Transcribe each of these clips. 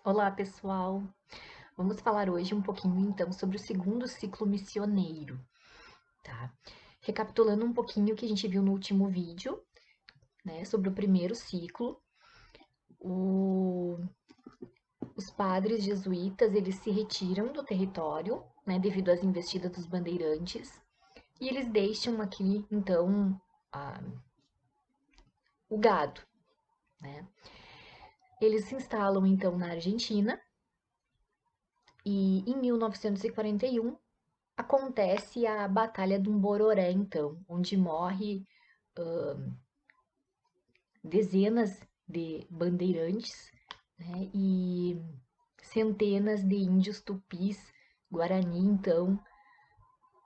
Olá, pessoal! Vamos falar hoje um pouquinho então sobre o segundo ciclo missioneiro, tá? Recapitulando um pouquinho o que a gente viu no último vídeo, né, sobre o primeiro ciclo, o- os padres jesuítas eles se retiram do território, né, devido às investidas dos bandeirantes, e eles deixam aqui então a- o gado, né? Eles se instalam então na Argentina e em 1941 acontece a Batalha do Bororé, então, onde morre dezenas de bandeirantes, né, e centenas de índios tupis, guarani, então,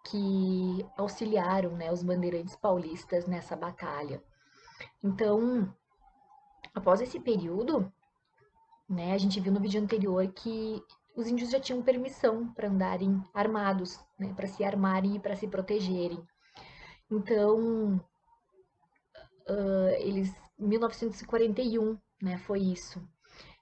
que auxiliaram, né, os bandeirantes paulistas nessa batalha. Então, após esse período, né, a gente viu no vídeo anterior que os índios já tinham permissão para andarem armados, né, para se armarem e para se protegerem. Então, eles 1941, né, foi isso.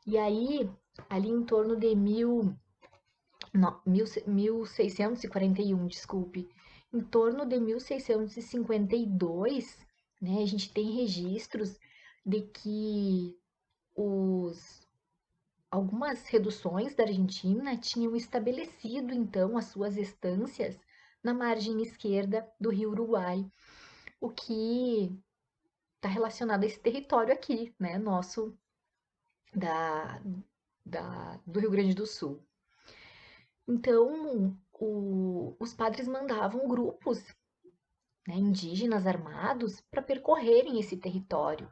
E aí, ali em torno de 1641, desculpe, em torno de 1652, né, a gente tem registros de que os algumas reduções da Argentina tinham estabelecido então as suas estâncias na margem esquerda do Rio Uruguai, o que está relacionado a esse território aqui, né, nosso da, do Rio Grande do Sul. Então, os padres mandavam grupos, né, indígenas armados para percorrerem esse território,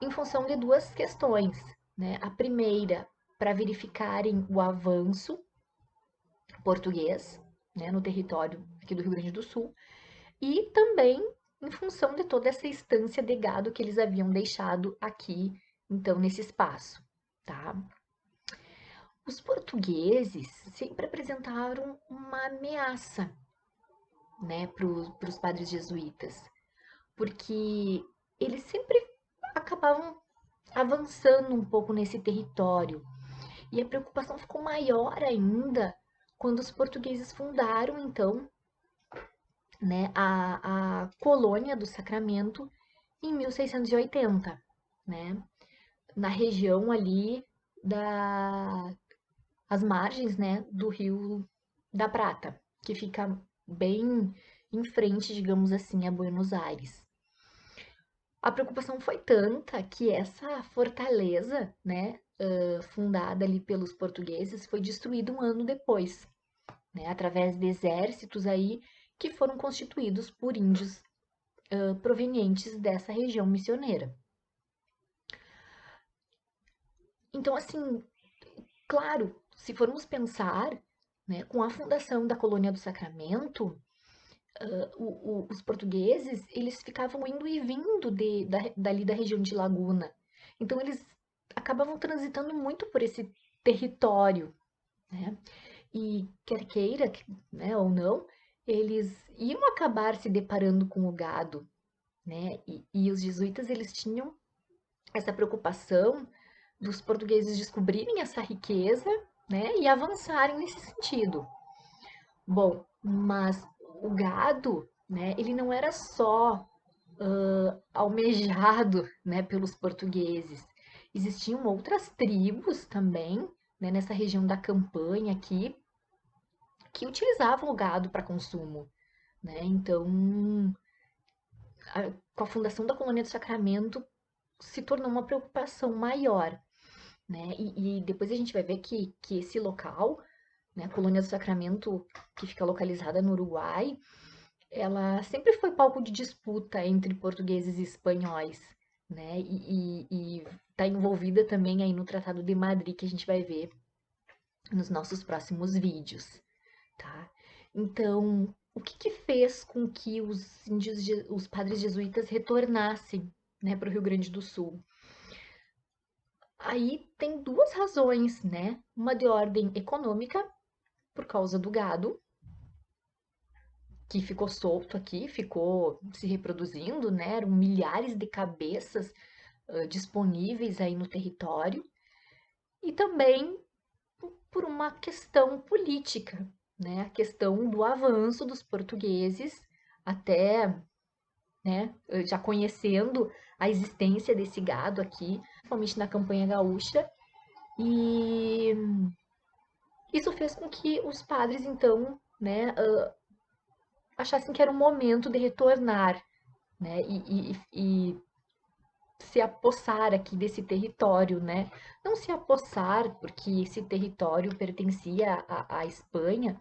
em função de duas questões. Né? A primeira, para verificarem o avanço português, né, no território aqui do Rio Grande do Sul, e também em função de toda essa estância de gado que eles haviam deixado aqui, então, nesse espaço. Tá? Os portugueses sempre apresentaram uma ameaça, né, para os padres jesuítas, porque eles sempre acabavam avançando um pouco nesse território. E a preocupação ficou maior ainda quando os portugueses fundaram, então, né, a colônia do Sacramento em 1680, né, na região ali da as margens, né, do Rio da Prata, que fica bem em frente, digamos assim, a Buenos Aires. A preocupação foi tanta que essa fortaleza, né, fundada ali pelos portugueses, foi destruída um ano depois, né, através de exércitos aí que foram constituídos por índios provenientes dessa região missioneira. Então, assim, claro, se formos pensar, né, com a fundação da colônia do Sacramento, os portugueses, eles ficavam indo e vindo dali da região de Laguna. Então, eles acabavam transitando muito por esse território, né? E quer queira, né, ou não, eles iam acabar se deparando com o gado, né? E os jesuítas, eles tinham essa preocupação dos portugueses descobrirem essa riqueza, né, e avançarem nesse sentido. Bom, mas o gado, né, ele não era só almejado, né, pelos portugueses. Existiam outras tribos também, né, nessa região da campanha aqui, que utilizavam o gado para consumo, né? Então, com a fundação da colônia do Sacramento, se tornou uma preocupação maior, né? E depois a gente vai ver que esse local, né, a colônia do Sacramento, que fica localizada no Uruguai, ela sempre foi palco de disputa entre portugueses e espanhóis, né? E está envolvida também aí no Tratado de Madrid, que a gente vai ver nos nossos próximos vídeos, tá? Então, o que fez com que os índios, os padres jesuítas retornassem, né, para o Rio Grande do Sul? Aí tem duas razões, né? Uma de ordem econômica, por causa do gado, que ficou solto aqui, ficou se reproduzindo, né? Eram milhares de cabeças disponíveis aí no território. e também por uma questão política, né? A questão do avanço dos portugueses até, né, já conhecendo a existência desse gado aqui, principalmente na campanha gaúcha, e isso fez com que os padres, então, né, achassem que era o momento de retornar, né, e se apossar aqui desse território, né? Não se apossar, porque esse território pertencia à Espanha,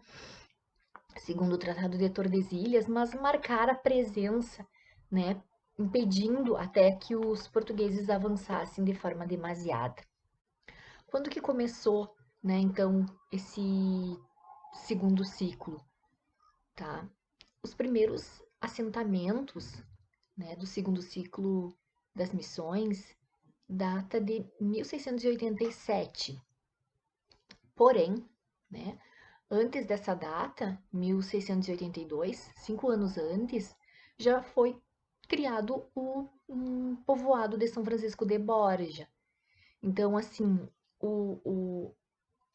segundo o Tratado de Tordesilhas, mas marcar a presença, né? Impedindo até que os portugueses avançassem de forma demasiada. Quando que começou, né, então, esse segundo ciclo, tá? Os primeiros assentamentos, né, do segundo ciclo das missões data de 1687. Porém, né, antes dessa data, 1682, 5 anos antes, já foi criado um povoado de São Francisco de Borja. Então, assim,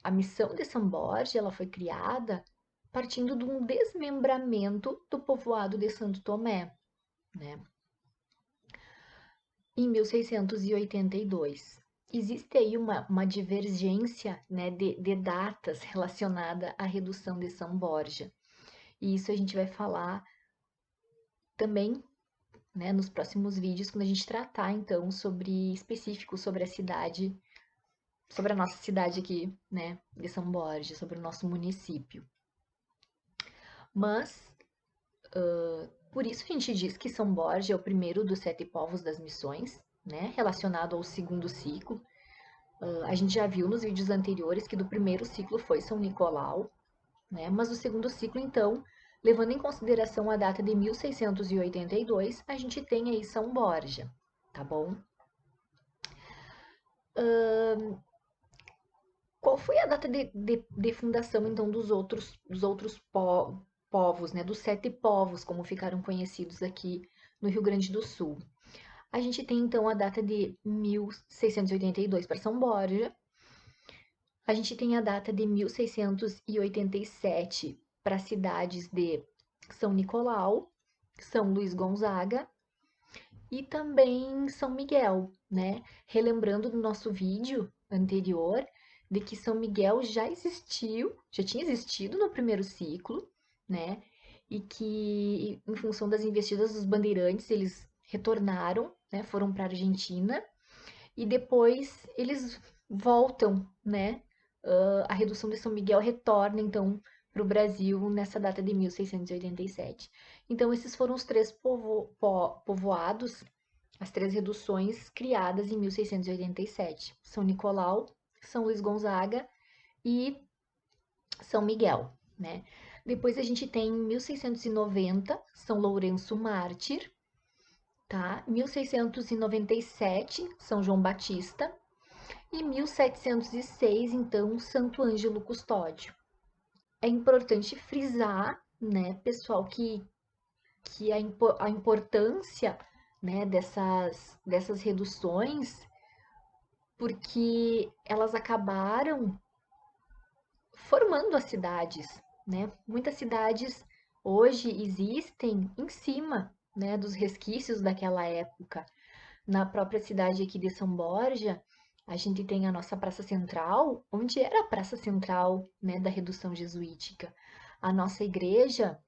a missão de São Borja ela foi criada partindo de um desmembramento do povoado de Santo Tomé, né? Em 1682. Existe aí uma divergência, né, de datas relacionada à redução de São Borja. E isso a gente vai falar também, né, nos próximos vídeos, quando a gente tratar, então, sobre específico sobre a cidade, sobre a nossa cidade aqui, né, de São Borja, sobre o nosso município. Mas, por isso a gente diz que São Borja é o primeiro dos 7 povos das missões, né, relacionado ao segundo ciclo. A gente já viu nos vídeos anteriores que do primeiro ciclo foi São Nicolau, né? Mas do segundo ciclo, então, levando em consideração a data de 1682, a gente tem aí São Borja, tá bom? Qual foi a data de fundação, então, dos outros povos, né? Dos 7 povos, como ficaram conhecidos aqui no Rio Grande do Sul? A gente tem, então, a data de 1682 para São Borja. A gente tem a data de 1687 para as cidades de São Nicolau, São Luís Gonzaga e também São Miguel, né? Relembrando do nosso vídeo anterior de que São Miguel já existiu, já tinha existido no primeiro ciclo, né? E que, em função das investidas dos bandeirantes, eles retornaram, né? Foram para a Argentina e depois eles voltam, né? A redução de São Miguel retorna, então, para o Brasil nessa data de 1687. Então, esses foram os 3 povoados, as 3 reduções criadas em 1687. São Nicolau, São Luís Gonzaga e São Miguel, né? Depois a gente tem em 1690 São Lourenço Mártir, tá? 1697 São João Batista e 1706 então Santo Ângelo Custódio. É importante frisar, né, pessoal, que a importância, né, dessas reduções, porque elas acabaram formando as cidades, né? Muitas cidades hoje existem em cima, né, dos resquícios daquela época. Na própria cidade aqui de São Borja, a gente tem a nossa Praça Central, onde era a Praça Central, né, da redução jesuítica. A nossa igreja,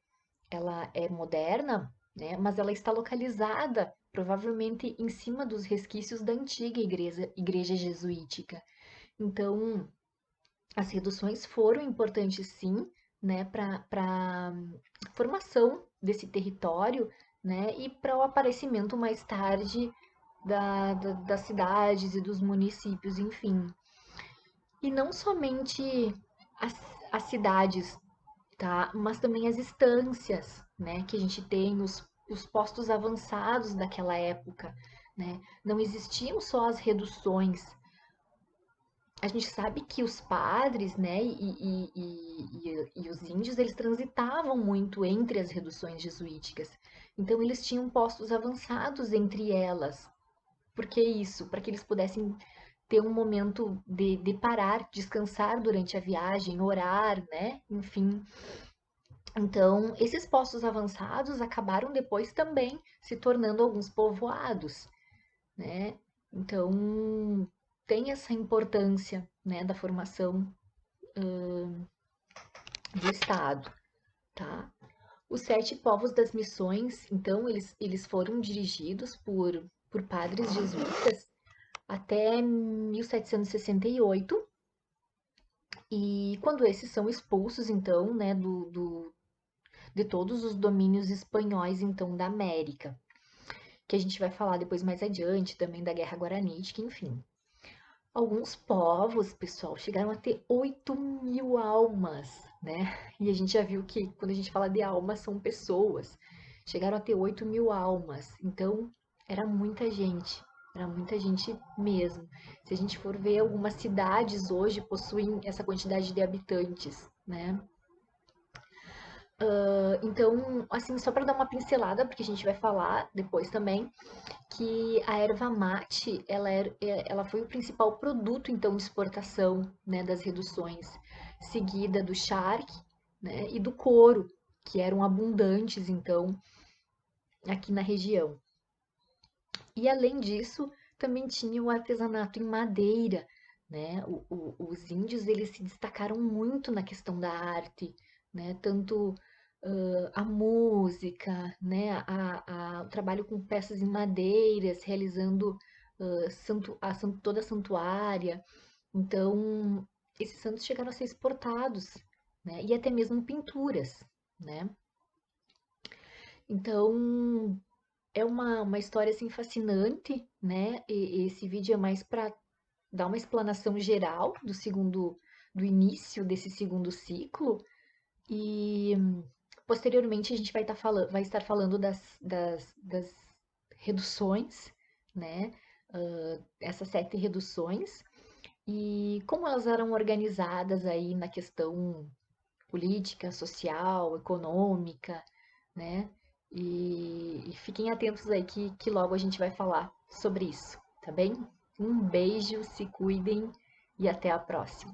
ela é moderna, né, mas ela está localizada provavelmente em cima dos resquícios da antiga igreja jesuítica. Então, as reduções foram importantes sim, né, para a formação desse território, né, e para o aparecimento mais tarde das cidades e dos municípios, enfim. E não somente as, as cidades, tá? Mas também as estâncias, né? Que a gente tem, os postos avançados daquela época, né? Não existiam só as reduções. A gente sabe que os padres, né, e os índios, eles transitavam muito entre as reduções jesuíticas. Então, eles tinham postos avançados entre elas. Por que isso? Para que eles pudessem ter um momento de parar, descansar durante a viagem, orar, né? Enfim. Então, esses postos avançados acabaram depois também se tornando alguns povoados, né? Então, tem essa importância, né, da formação do Estado, tá? Os 7 povos das missões, então, eles foram dirigidos por padres jesuítas até 1768, e quando esses são expulsos, então, né, de todos os domínios espanhóis, então, da América, que a gente vai falar depois mais adiante, também da Guerra Guaranítica, enfim. Alguns povos, pessoal, chegaram a ter 8.000 almas, né? E a gente já viu que quando a gente fala de almas, são pessoas. Chegaram a ter 8.000 almas. Então, era muita gente mesmo. Se a gente for ver, algumas cidades hoje possuem essa quantidade de habitantes, né? Então, assim, só para dar uma pincelada, porque a gente vai falar depois também, que a erva mate, ela foi o principal produto, então, de exportação, né, das reduções, seguida do charque, né, e do couro, que eram abundantes, então, aqui na região. E, além disso, também tinha o artesanato em madeira, né, os índios, eles se destacaram muito na questão da arte, né, tanto a música, né, o trabalho com peças em madeiras, realizando toda a santuária. Então, esses santos chegaram a ser exportados, né, e até mesmo pinturas, né. Então, é uma história assim fascinante, né? E esse vídeo é mais para dar uma explanação geral do início desse segundo ciclo, e posteriormente a gente vai estar falando das reduções, né? Essas 7 reduções e como elas eram organizadas aí na questão política, social, econômica, né? E fiquem atentos aí que logo a gente vai falar sobre isso, tá bem? Um beijo, se cuidem e até a próxima.